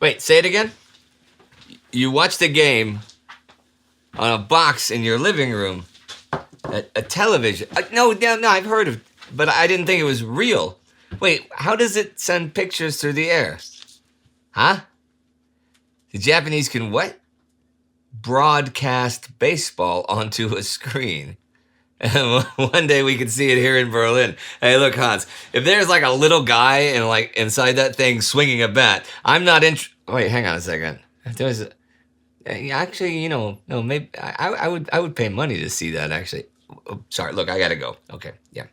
Wait, say it again? You watched a game on a box in your living room, a television. No, I've heard of it, but I didn't think it was real. Wait, how does it send pictures through the air? Huh? The Japanese can what? Broadcast baseball onto a screen. And one day we can see it here in Berlin. Hey, look, Hans, if there's like a little guy inside that thing swinging a bat, I'm not Wait, hang on a second. Actually, no, maybe I would pay money to see that, actually. Oh, sorry, look, I gotta go. Okay, yeah,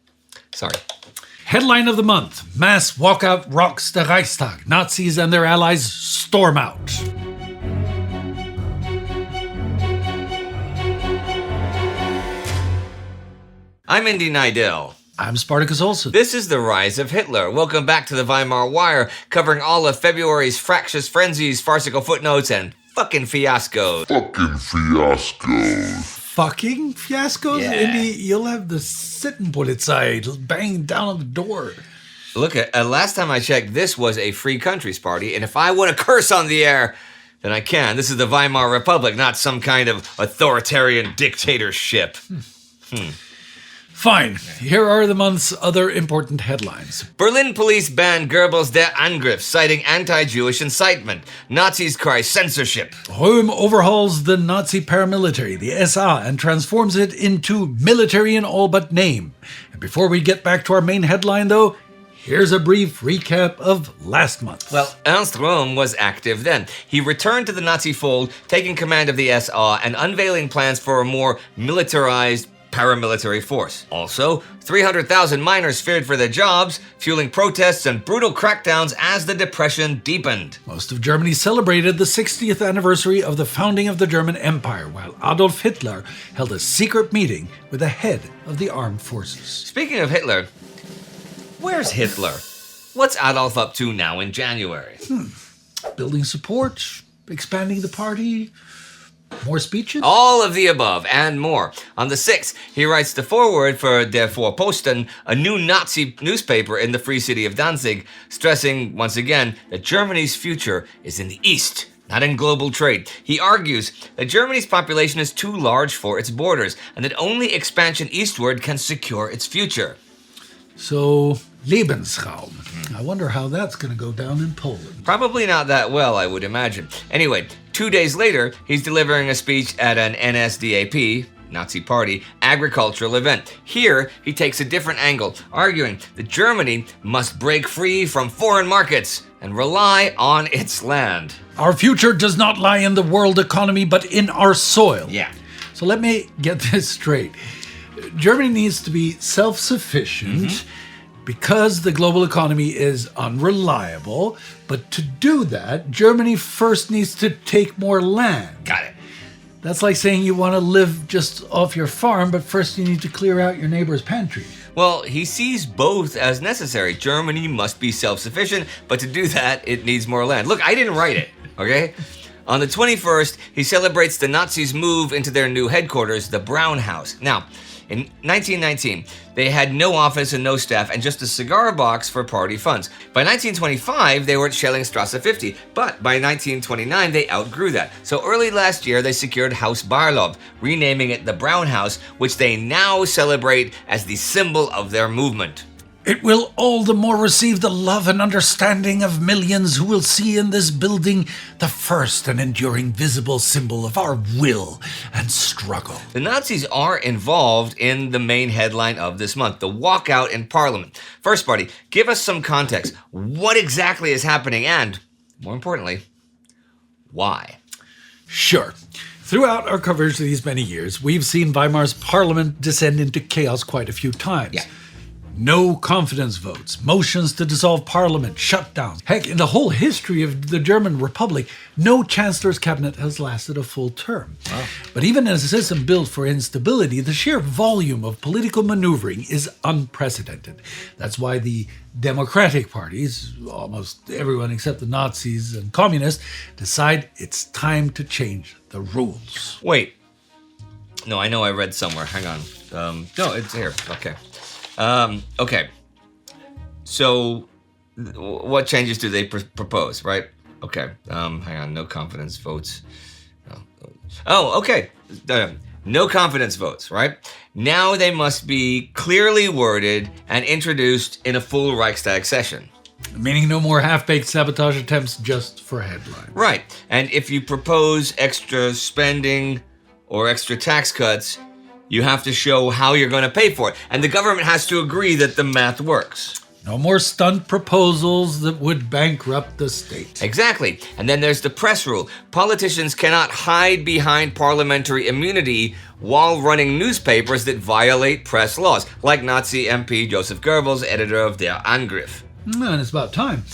sorry. Headline of the month: Mass walkout rocks the Reichstag. Nazis and their allies storm out. I'm Indy Neidell. I'm Spartacus Olsson. This is The Rise of Hitler. Welcome back to the Weimar Wire, covering all of February's fractious frenzies, farcical footnotes, and fucking fiascos. Fucking fiascos? Yeah. Indy, you'll have the Sittenpolizei banging down on the door. Look, last time I checked, this was a free country's party, and if I want to curse on the air, then I can. This is the Weimar Republic, not some kind of authoritarian dictatorship. Fine. Here are the month's other important headlines. Berlin police ban Goebbels der Angriff, citing anti-Jewish incitement. Nazis cry censorship. Röhm overhauls the Nazi paramilitary, the SA, and transforms it into military in all but name. And before we get back to our main headline, though, here's a brief recap of last month. Well, Ernst Röhm was active then. He returned to the Nazi fold, taking command of the SA and unveiling plans for a more militarized paramilitary force. Also, 300,000 miners feared for their jobs, fueling protests and brutal crackdowns as the Depression deepened. Most of Germany celebrated the 60th anniversary of the founding of the German Empire, while Adolf Hitler held a secret meeting with the head of the armed forces. Speaking of Hitler, where's Hitler? What's Adolf up to now in January? Building support, expanding the party, more speeches? All of the above and more. On the 6th, he writes the foreword for Der Vorposten, a new Nazi newspaper in the Free City of Danzig, stressing once again that Germany's future is in the East, not in global trade. He argues that Germany's population is too large for its borders and that only expansion eastward can secure its future. So, Lebensraum. I wonder how that's going to go down in Poland. Probably not that well, I would imagine. Anyway, 2 days later, he's delivering a speech at an NSDAP, Nazi Party, agricultural event. Here, he takes a different angle, arguing that Germany must break free from foreign markets and rely on its land. Our future does not lie in the world economy, but in our soil. Yeah. So let me get this straight. Germany needs to be self-sufficient because the global economy is unreliable. But to do that, Germany first needs to take more land. Got it. That's like saying you want to live just off your farm, but first you need to clear out your neighbor's pantry. Well, he sees both as necessary. Germany must be self-sufficient, but to do that, it needs more land. Look, I didn't write it, okay? On the 21st, he celebrates the Nazis' move into their new headquarters, the Brown House. Now, in 1919, they had no office and no staff and just a cigar box for party funds. By 1925, they were at Schellingstrasse 50, but by 1929, they outgrew that. So early last year, they secured Haus Barlow, renaming it the Brown House, which they now celebrate as the symbol of their movement. It will all the more receive the love and understanding of millions who will see in this building the first and enduring visible symbol of our will and struggle. The Nazis are involved in the main headline of this month, the walkout in Parliament. First, Barty, give us some context. What exactly is happening and, more importantly, why? Sure. Throughout our coverage of these many years, we've seen Weimar's parliament descend into chaos quite a few times. Yeah. No confidence votes, motions to dissolve parliament, shutdowns. Heck, in the whole history of the German Republic, no chancellor's cabinet has lasted a full term. Wow. But even in a system built for instability, the sheer volume of political maneuvering is unprecedented. That's why the democratic parties, almost everyone except the Nazis and communists, decide it's time to change the rules. Wait. No, I know I read somewhere. Hang on. No, it's here. Okay. Okay. So, what changes do they propose, right? Okay. Hang on. No confidence votes. Oh, okay. No confidence votes, right? Now they must be clearly worded and introduced in a full Reichstag session. Meaning no more half-baked sabotage attempts just for headlines. Right. And if you propose extra spending or extra tax cuts, you have to show how you're going to pay for it. And the government has to agree that the math works. No more stunt proposals that would bankrupt the state. Exactly. And then there's the press rule. Politicians cannot hide behind parliamentary immunity while running newspapers that violate press laws, like Nazi MP Joseph Goebbels, editor of Der Angriff. And it's about time.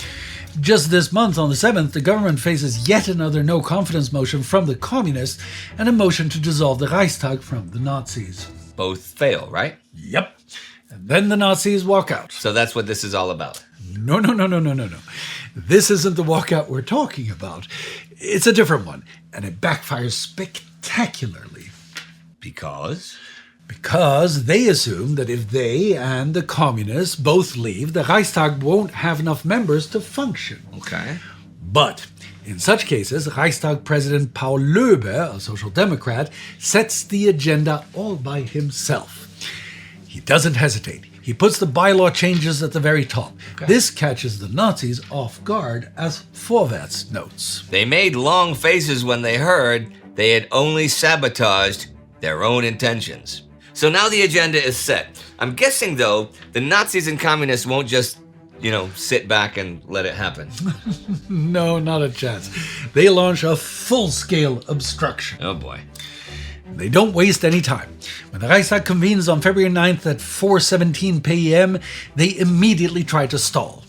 Just this month, on the 7th, the government faces yet another no-confidence motion from the communists and a motion to dissolve the Reichstag from the Nazis. Both fail, right? Yep. And then the Nazis walk out. So that's what this is all about. No. This isn't the walkout we're talking about. It's a different one, and it backfires spectacularly. Because? Because they assume that if they and the communists both leave, the Reichstag won't have enough members to function. Okay. But in such cases, Reichstag President Paul Löbe, a social democrat, sets the agenda all by himself. He doesn't hesitate. He puts the bylaw changes at the very top. Okay. This catches the Nazis off guard, as Vorwärts notes. They made long faces when they heard they had only sabotaged their own intentions. So now the agenda is set. I'm guessing, though, the Nazis and communists won't just, sit back and let it happen. No, not a chance. They launch a full-scale obstruction. Oh, boy. They don't waste any time. When the Reichstag convenes on February 9th at 4:17 p.m., they immediately try to stall.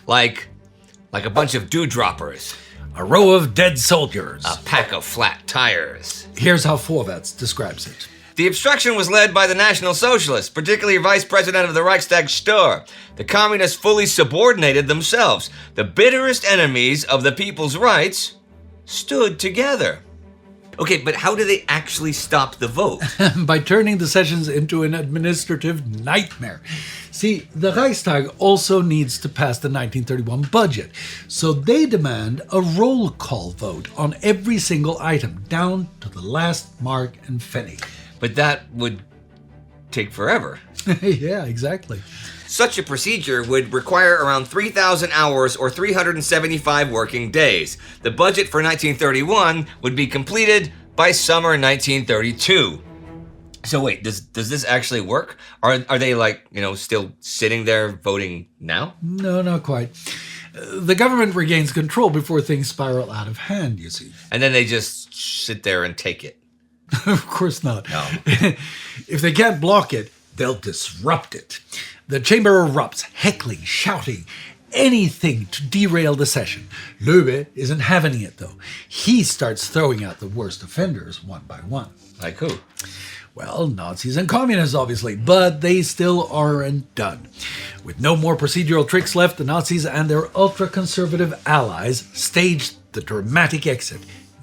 Like a bunch of dewdroppers. A row of dead soldiers. A pack of flat tires. Here's how Vorwärts describes it. The obstruction was led by the National Socialists, particularly Vice President of the Reichstag Stur. The communists fully subordinated themselves. The bitterest enemies of the people's rights stood together. Okay, but how do they actually stop the vote? By turning the sessions into an administrative nightmare. See, the Reichstag also needs to pass the 1931 budget, so they demand a roll call vote on every single item, down to the last mark and pfennig. But that would take forever. Yeah, exactly. Such a procedure would require around 3,000 hours or 375 working days. The budget for 1931 would be completed by summer 1932. So wait, does this actually work? Are they still sitting there voting now? No, not quite. The government regains control before things spiral out of hand, you see. And then they just sit there and take it. Of course not. No. If they can't block it, they'll disrupt it. The chamber erupts, heckling, shouting, anything to derail the session. Löbe isn't having it, though. He starts throwing out the worst offenders one by one. Like who? Well, Nazis and communists, obviously, but they still aren't done. With no more procedural tricks left, the Nazis and their ultra-conservative allies staged the dramatic exit.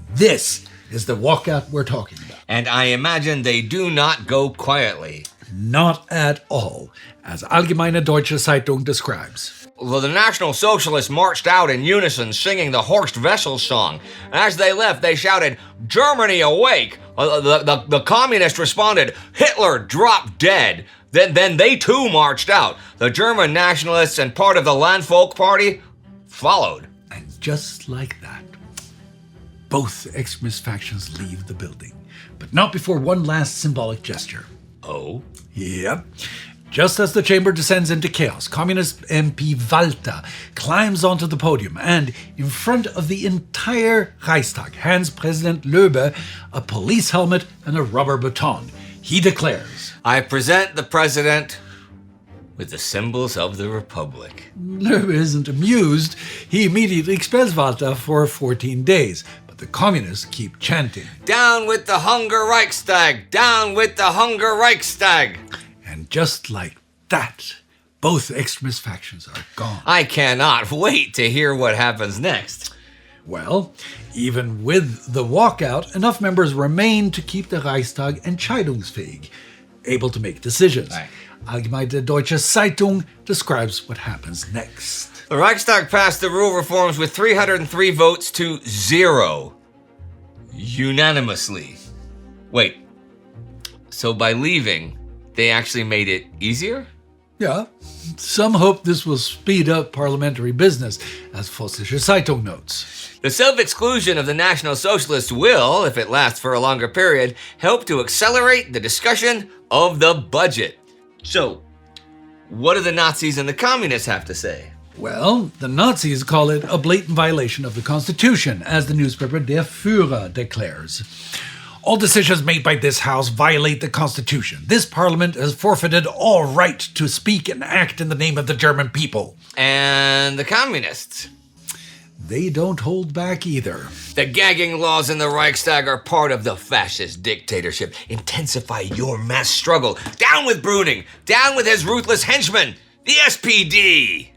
This is the walkout we're talking about. And I imagine they do not go quietly. Not at all, as Allgemeine Deutsche Zeitung describes. Well, the National Socialists marched out in unison, singing the Horst Wessel song. As they left, they shouted, "Germany awake!" The communists responded, "Hitler drop dead." Then they too marched out. The German nationalists and part of the Landvolk Party followed. And just like that, both extremist factions leave the building, but not before one last symbolic gesture. Oh? Yep. Just as the chamber descends into chaos, Communist MP Walter climbs onto the podium and, in front of the entire Reichstag, hands President Löbe a police helmet and a rubber baton. He declares, "I present the President with the symbols of the Republic." Löbe isn't amused. He immediately expels Walter for 14 days. The communists keep chanting, "Down with the Hunger Reichstag! Down with the Hunger Reichstag!" And just like that, both extremist factions are gone. I cannot wait to hear what happens next. Well, even with the walkout, enough members remain to keep the Reichstag entscheidungsfähig, able to make decisions. Right. Allgemeine Deutsche Zeitung describes what happens next. The Reichstag passed the rule reforms with 303 votes to 0. Unanimously. Wait, so by leaving, they actually made it easier? Yeah, some hope this will speed up parliamentary business, as Vossische Zeitung notes. The self-exclusion of the National Socialists will, if it lasts for a longer period, help to accelerate the discussion of the budget. So, what do the Nazis and the Communists have to say? Well, the Nazis call it a blatant violation of the Constitution, as the newspaper Der Führer declares. All decisions made by this House violate the Constitution. This Parliament has forfeited all right to speak and act in the name of the German people. And the Communists? They don't hold back either. The gagging laws in the Reichstag are part of the fascist dictatorship. Intensify your mass struggle. Down with Brüning! Down with his ruthless henchmen! The SPD!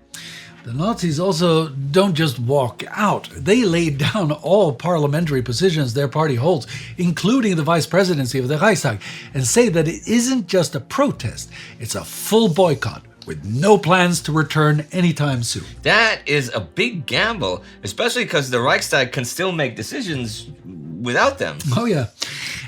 The Nazis also don't just walk out. They lay down all parliamentary positions their party holds, including the vice presidency of the Reichstag, and say that it isn't just a protest, it's a full boycott, with no plans to return anytime soon. That is a big gamble, especially because the Reichstag can still make decisions without them. Oh yeah,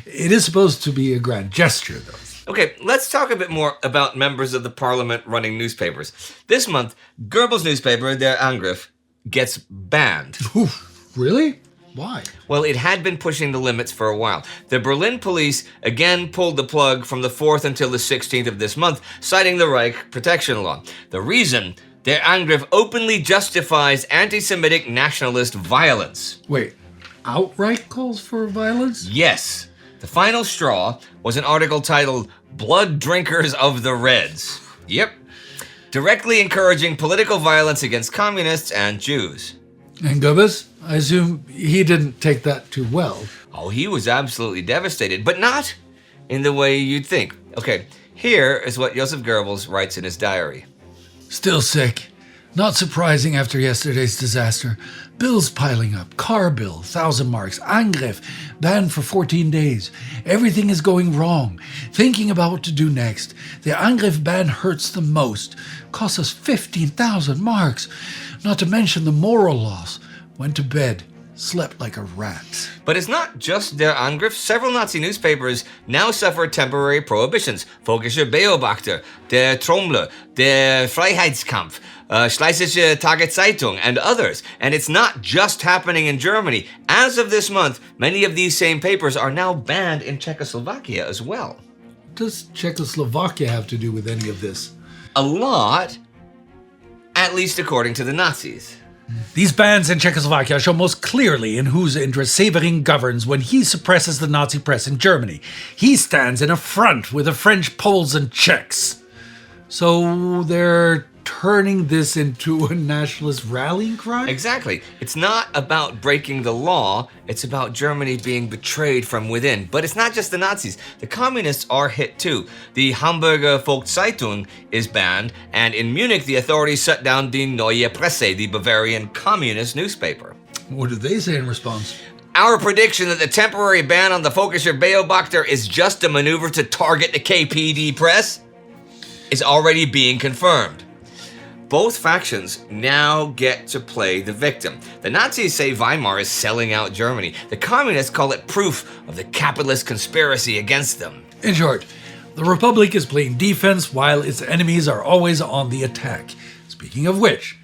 it is supposed to be a grand gesture, though. Okay, let's talk a bit more about members of the parliament running newspapers. This month, Goebbels' newspaper, Der Angriff, gets banned. Oof, really? Why? Well, it had been pushing the limits for a while. The Berlin police again pulled the plug from the 4th until the 16th of this month, citing the Reich protection law. The reason? Der Angriff openly justifies anti-Semitic nationalist violence. Wait, outright calls for violence? Yes. The final straw was an article titled Blood Drinkers of the Reds. Yep. Directly encouraging political violence against communists and Jews. And Goebbels? I assume he didn't take that too well. Oh, he was absolutely devastated, but not in the way you'd think. Okay, here is what Joseph Goebbels writes in his diary. Still sick. Not surprising after yesterday's disaster. Bills piling up. Car bill, 1,000 marks. Angriff, banned for 14 days. Everything is going wrong. Thinking about what to do next. The Angriff ban hurts the most. Costs us 15,000 marks. Not to mention the moral loss. Went to bed. Slept like a rat. But it's not just Der Angriff. Several Nazi newspapers now suffer temporary prohibitions. Völkischer Beobachter, Der Trommler, Der Freiheitskampf, Schlesische Tageszeitung, and others. And it's not just happening in Germany. As of this month, many of these same papers are now banned in Czechoslovakia as well. What does Czechoslovakia have to do with any of this? A lot, at least according to the Nazis. These bans in Czechoslovakia show most clearly in whose interest Severin governs when he suppresses the Nazi press in Germany. He stands in a front with the French, Poles, and Czechs. So they're turning this into a nationalist rallying cry? Exactly. It's not about breaking the law, it's about Germany being betrayed from within. But it's not just the Nazis. The communists are hit too. The Hamburger Volkszeitung is banned, and in Munich the authorities shut down Die Neue Presse, the Bavarian communist newspaper. What do they say in response? Our prediction that the temporary ban on the Völkischer Beobachter is just a maneuver to target the KPD press is already being confirmed. Both factions now get to play the victim. The Nazis say Weimar is selling out Germany. The communists call it proof of the capitalist conspiracy against them. In short, the Republic is playing defense while its enemies are always on the attack. Speaking of which,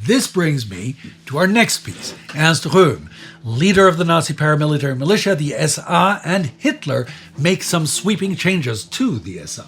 this brings me to our next piece. Ernst Röhm, leader of the Nazi paramilitary militia, the SA, and Hitler make some sweeping changes to the SA.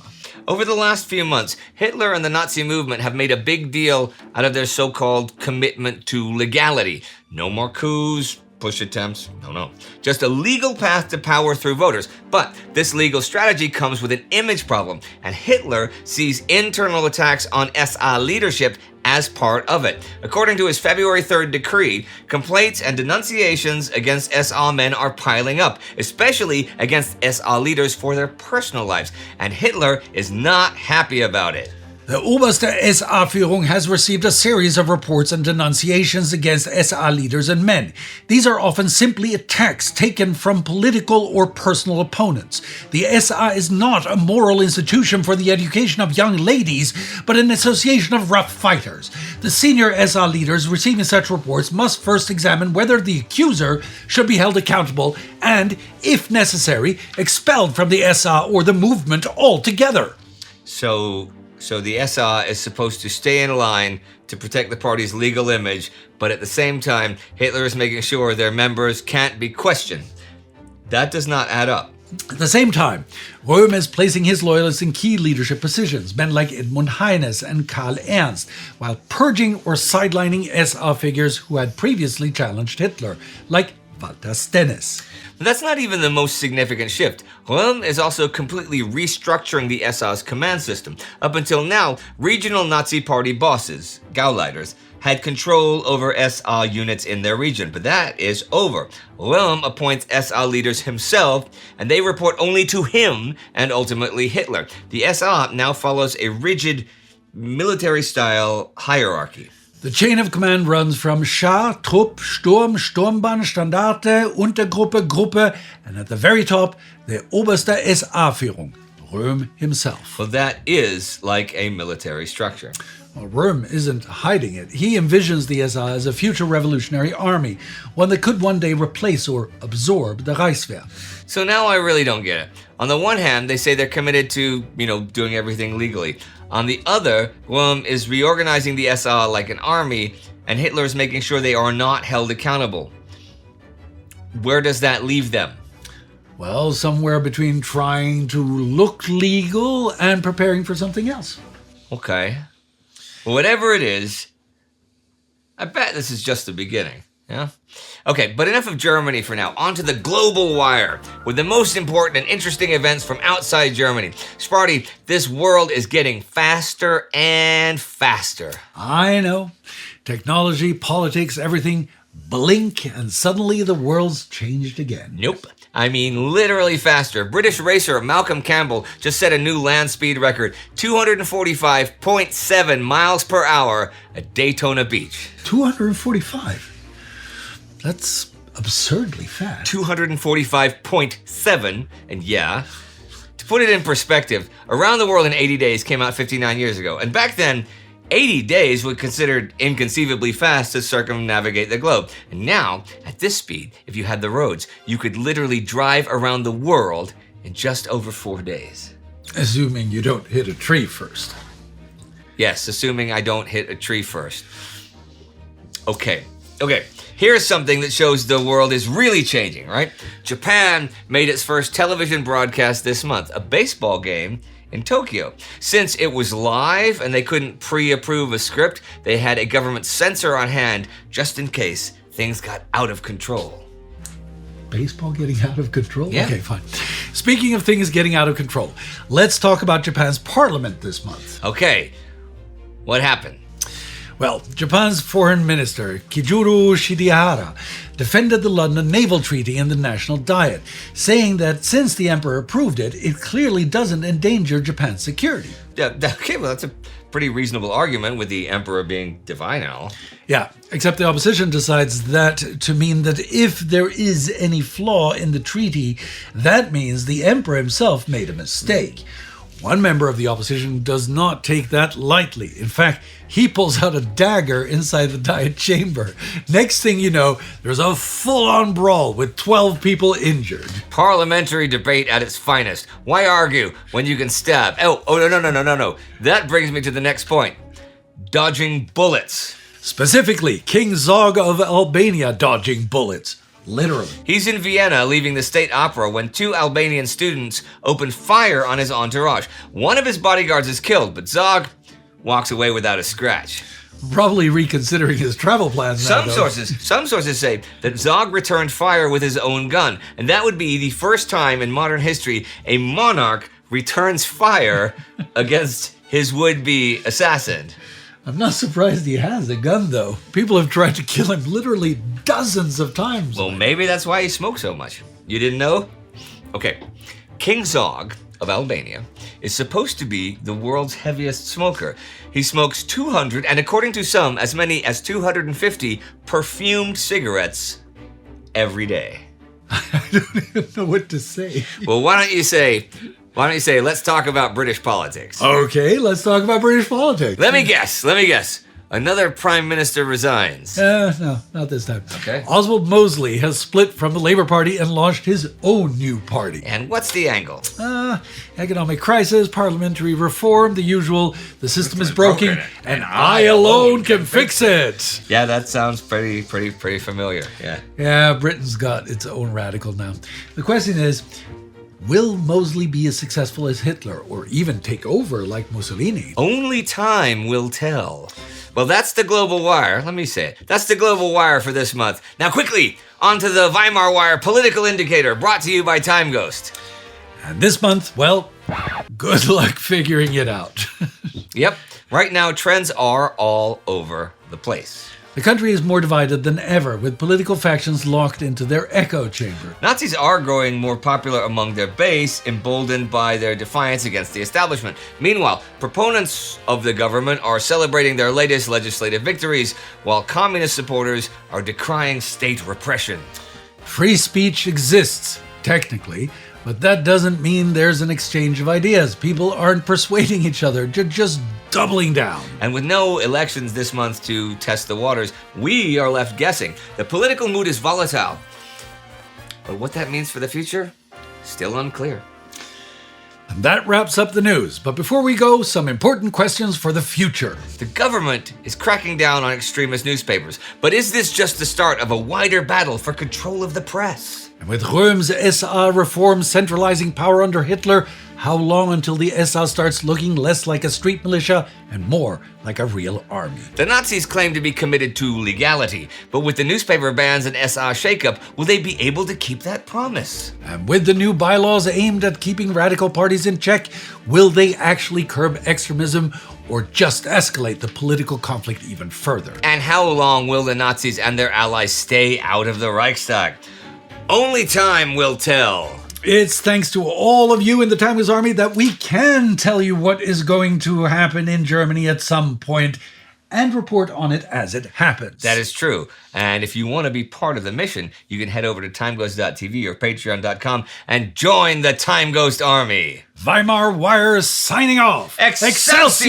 Over the last few months, Hitler and the Nazi movement have made a big deal out of their so-called commitment to legality. No more coups, push attempts, no. Just a legal path to power through voters. But this legal strategy comes with an image problem, and Hitler sees internal attacks on SA leadership as part of it. According to his February 3rd decree, complaints and denunciations against SA men are piling up, especially against SA leaders for their personal lives, and Hitler is not happy about it. The oberste SA-Führung has received a series of reports and denunciations against SA leaders and men. These are often simply attacks taken from political or personal opponents. The SA is not a moral institution for the education of young ladies, but an association of rough fighters. The senior SA leaders receiving such reports must first examine whether the accuser should be held accountable and, if necessary, expelled from the SA or the movement altogether. So the SA is supposed to stay in line to protect the party's legal image, but at the same time, Hitler is making sure their members can't be questioned. That does not add up. At the same time, Röhm is placing his loyalists in key leadership positions, men like Edmund Heines and Karl Ernst, while purging or sidelining SA figures who had previously challenged Hitler, like Walter Stennis. But that's not even the most significant shift. Röhm is also completely restructuring the SA's command system. Up until now, regional Nazi party bosses, Gauleiters, had control over SA units in their region, but that is over. Röhm appoints SA leaders himself, and they report only to him and ultimately Hitler. The SA now follows a rigid military-style hierarchy. The chain of command runs from Schar, Trupp, Sturm, Sturmbahn, Standarte, Untergruppe, Gruppe, and at the very top, the oberste SA-Führung, Röhm himself. Well, that is like a military structure. Well, Röhm isn't hiding it. He envisions the SA as a future revolutionary army, one that could one day replace or absorb the Reichswehr. So now I really don't get it. On the one hand, they say they're committed to, doing everything legally. On the other, Röhm is reorganizing the SA like an army, and Hitler is making sure they are not held accountable. Where does that leave them? Well, somewhere between trying to look legal and preparing for something else. Okay. Well, whatever it is, I bet this is just the beginning, yeah? Okay, but enough of Germany for now. On to the global wire with the most important and interesting events from outside Germany. Sparty, this world is getting faster and faster. I know. Technology, politics, everything. Blink and suddenly the world's changed again. Nope. I mean literally faster. British racer Malcolm Campbell just set a new land speed record, 245.7 miles per hour at Daytona Beach. 245? That's absurdly fast. 245.7, and yeah. To put it in perspective, Around the World in 80 Days came out 59 years ago, and back then, 80 days was considered inconceivably fast to circumnavigate the globe. And now, at this speed, if you had the roads, you could literally drive around the world in just over 4 days. Assuming you don't hit a tree first. Yes, assuming I don't hit a tree first. Okay. Here's something that shows the world is really changing, right? Japan made its first television broadcast this month, a baseball game in Tokyo. Since it was live and they couldn't pre-approve a script, they had a government censor on hand just in case things got out of control. Baseball getting out of control? Yeah. Okay, fine. Speaking of things getting out of control, let's talk about Japan's parliament this month. Okay, what happened? Well, Japan's foreign minister, Kijuro Shidehara, defended the London Naval Treaty in the National Diet, saying that since the emperor approved it, it clearly doesn't endanger Japan's security. Okay, well, that's a pretty reasonable argument with the emperor being divine and all. Yeah, except the opposition decides that to mean that if there is any flaw in the treaty, that means the emperor himself made a mistake. One member of the opposition does not take that lightly. In fact, he pulls out a dagger inside the Diet chamber. Next thing you know, there's a full-on brawl with 12 people injured. Parliamentary debate at its finest. Why argue when you can stab? Oh, no. That brings me to the next point. Dodging bullets. Specifically, King Zog of Albania dodging bullets. Literally. He's in Vienna leaving the state opera when 2 Albanian students open fire on his entourage. One of his bodyguards is killed, but Zog walks away without a scratch. Probably reconsidering his travel plans now, Some sources say that Zog returned fire with his own gun, and that would be the first time in modern history a monarch returns fire against his would-be assassin. I'm not surprised he has a gun, though. People have tried to kill him literally dozens of times. Well, maybe that's why he smokes so much. You didn't know? Okay. King Zog of Albania, is supposed to be the world's heaviest smoker. He smokes 200, and according to some, as many as 250 perfumed cigarettes every day. I don't even know what to say. Well, why don't you say, let's talk about British politics? Okay, let's talk about British politics. Let me guess. Another prime minister resigns. No, not this time. Okay. Oswald Mosley has split from the Labour Party and launched his own new party. And what's the angle? Economic crisis, parliamentary reform, the usual, the system is broken, and I alone can fix it. Yeah, that sounds pretty familiar. Yeah. Yeah, Britain's got its own radical now. The question is, will Mosley be as successful as Hitler or even take over like Mussolini? Only time will tell. Well, that's the Global Wire. Let me say it. That's the Global Wire for this month. Now, quickly, on to the Weimar Wire Political Indicator, brought to you by Time Ghost. And this month, well, good luck figuring it out. Yep. Right now, trends are all over the place. The country is more divided than ever, with political factions locked into their echo chamber. Nazis are growing more popular among their base, emboldened by their defiance against the establishment. Meanwhile, proponents of the government are celebrating their latest legislative victories, while communist supporters are decrying state repression. Free speech exists, technically, but that doesn't mean there's an exchange of ideas. People aren't persuading each other, they're just doubling down. And with no elections this month to test the waters, we are left guessing. The political mood is volatile. But what that means for the future? Still unclear. And that wraps up the news. But before we go, some important questions for the future. The government is cracking down on extremist newspapers. But is this just the start of a wider battle for control of the press? And with Röhm's SA reform centralizing power under Hitler, how long until the SA starts looking less like a street militia and more like a real army? The Nazis claim to be committed to legality, but with the newspaper bans and SA shakeup, will they be able to keep that promise? And with the new bylaws aimed at keeping radical parties in check, will they actually curb extremism or just escalate the political conflict even further? And how long will the Nazis and their allies stay out of the Reichstag? Only time will tell. It's thanks to all of you in the Time Ghost Army that we can tell you what is going to happen in Germany at some point and report on it as it happens. That is true. And if you want to be part of the mission, you can head over to timeghost.tv or patreon.com and join the Time Ghost Army. Weimar Wire signing off. Excelsior!